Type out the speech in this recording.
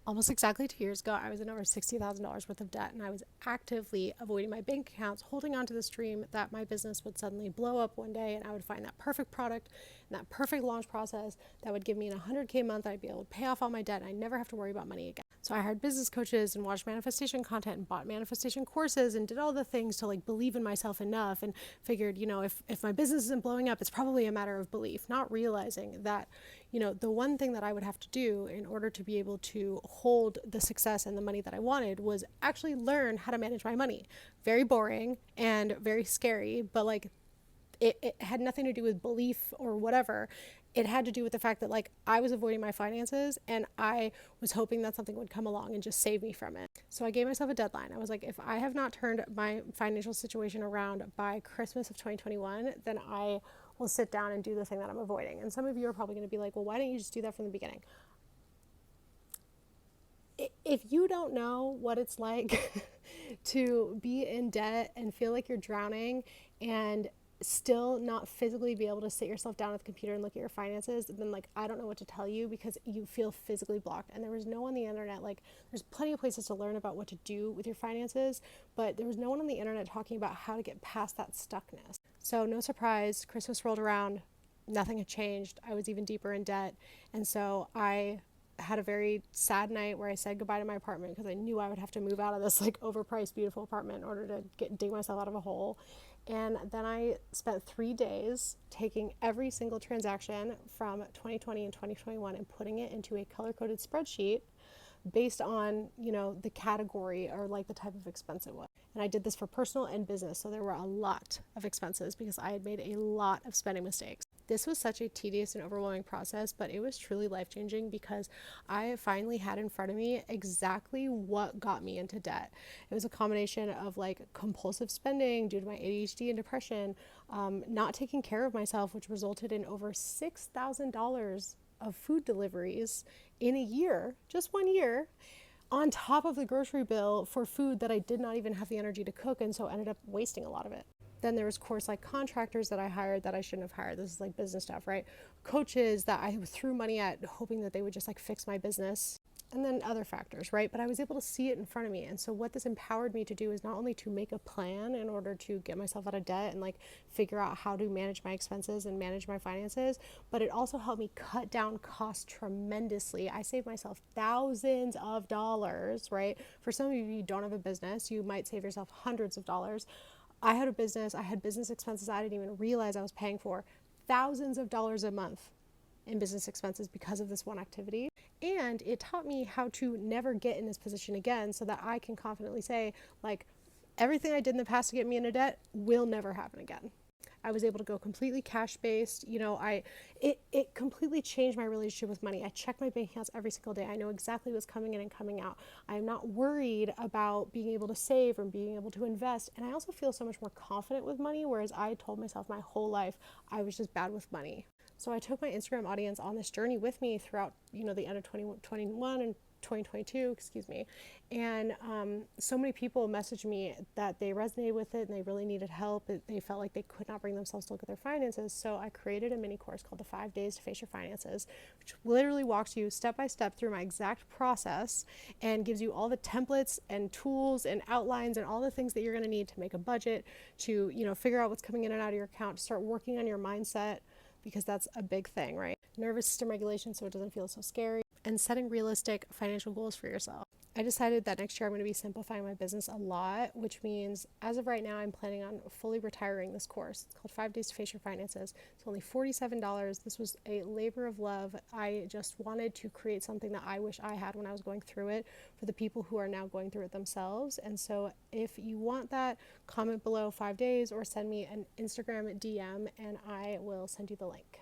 Almost exactly 2 years ago, I was in over $60,000 worth of debt, and I was actively avoiding my bank accounts, holding on to this dream that my business would suddenly blow up one day and I would find that perfect product and that perfect launch process that would give me an 100K month. I'd be able to pay off all my debt and I'd never have to worry about money again. So I hired business coaches and watched manifestation content and bought manifestation courses and did all the things to like believe in myself enough, and figured, if my business isn't blowing up, it's probably a matter of belief, not realizing that, the one thing that I would have to do in order to be able to hold the success and the money that I wanted was actually learn how to manage my money. Very boring and very scary, but like it had nothing to do with belief or whatever. It had to do with the fact that like I was avoiding my finances and I was hoping that something would come along and just save me from it. So I gave myself a deadline. I was like, if I have not turned my financial situation around by Christmas of 2021, then I will sit down and do the thing that I'm avoiding. And some of you are probably going to be like, well, why don't you just do that from the beginning? If you don't know what it's like to be in debt and feel like you're drowning and still not physically be able to sit yourself down at the computer and look at your finances, then like I don't know what to tell you, because you feel physically blocked. And there was no one on the internet, like there's plenty of places to learn about what to do with your finances, but there was no one on the internet talking about how to get past that stuckness. So no surprise, Christmas rolled around, nothing had changed. I was even deeper in debt. And so I had a very sad night where I said goodbye to my apartment because I knew I would have to move out of this like overpriced beautiful apartment in order to dig myself out of a hole. And then I spent 3 days taking every single transaction from 2020 and 2021 and putting it into a color coded spreadsheet based on, the category or like the type of expense it was. And I did this for personal and business. So there were a lot of expenses because I had made a lot of spending mistakes. This was such a tedious and overwhelming process, but it was truly life changing because I finally had in front of me exactly what got me into debt. It was a combination of like compulsive spending due to my ADHD and depression, not taking care of myself, which resulted in over $6,000 of food deliveries in a year, just 1 year, on top of the grocery bill for food that I did not even have the energy to cook, and so ended up wasting a lot of it. Then there was, of course, like contractors that I hired that I shouldn't have hired. This is like business stuff, right? Coaches that I threw money at hoping that they would just like fix my business, and then other factors, right? But I was able to see it in front of me. And so what this empowered me to do is not only to make a plan in order to get myself out of debt and like figure out how to manage my expenses and manage my finances, but it also helped me cut down costs tremendously. I saved myself thousands of dollars, right? For some of you, you don't have a business, you might save yourself hundreds of dollars. I had a business, I had business expenses I didn't even realize I was paying for, thousands of dollars a month in business expenses because of this one activity. And it taught me how to never get in this position again, so that I can confidently say, like, everything I did in the past to get me into debt will never happen again. I was able to go completely cash based. It completely changed my relationship with money. I check my bank accounts every single day. I know exactly what's coming in and coming out. I am not worried about being able to save or being able to invest. And I also feel so much more confident with money, whereas I told myself my whole life I was just bad with money. So I took my Instagram audience on this journey with me throughout, the end of 2021 and 2022, excuse me. And so many people messaged me that they resonated with it and they really needed help. They felt like they could not bring themselves to look at their finances. So I created a mini course called the 5 Days to Face Your Finances, which literally walks you step by step through my exact process and gives you all the templates and tools and outlines and all the things that you're going to need to make a budget, to, figure out what's coming in and out of your account, to start working on your mindset, because that's a big thing, right? Nervous system regulation so it doesn't feel so scary, and setting realistic financial goals for yourself. I decided that next year I'm going to be simplifying my business a lot, which means as of right now, I'm planning on fully retiring this course. It's called 5 Days to Face Your Finances. It's only $47. This was a labor of love. I just wanted to create something that I wish I had when I was going through it for the people who are now going through it themselves. And so if you want that, comment below 5 days or send me an Instagram DM and I will send you the link.